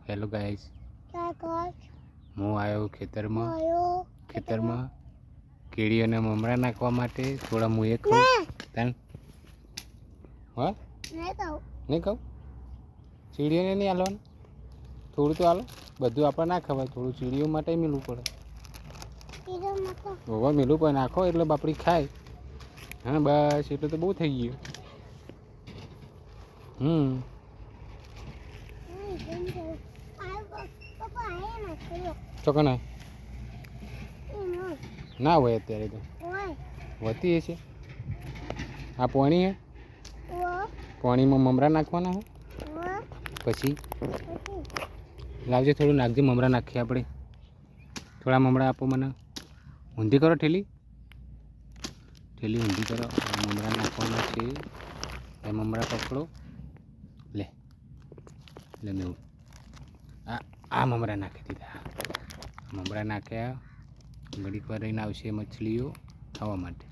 Hello guys, હું આવ્યો ખેતરમાં કેળી અને મમરા નાખવા માટે. થોડા હું એક ખાઉં તને હા નહીં ખાઉં. ચીડીઓને નહીં હાલવાનું, થોડું તો હાલો. બધું આપણે ના ખવાય, થોડું ચીડીઓ માટે મેળવું પડે. હવે મેળવું પડે, નાખો એટલે બાપડી ખાય. હા બસ, એટલે તો બહુ થઈ ગયું. ચોકન ના હોય અત્યારે તો હોતી હશે. આ પાણી હે, પાણીમાં મમરા નાખવાના હે. પછી લાવજે, થોડું નાખજે. મમરા નાખીએ આપણે. થોડા મમરા આપો મને. ઊંધી કરો ઠેલી ઊંધી કરો. મમરા નાખવાના છે. એ મમરા પકડો. લે મેં આ મમરા નાખી દીધા. મમરા નાખ્યા. ઘડીક વાર રહીને આવશે મછલીઓ ખાવા માટે.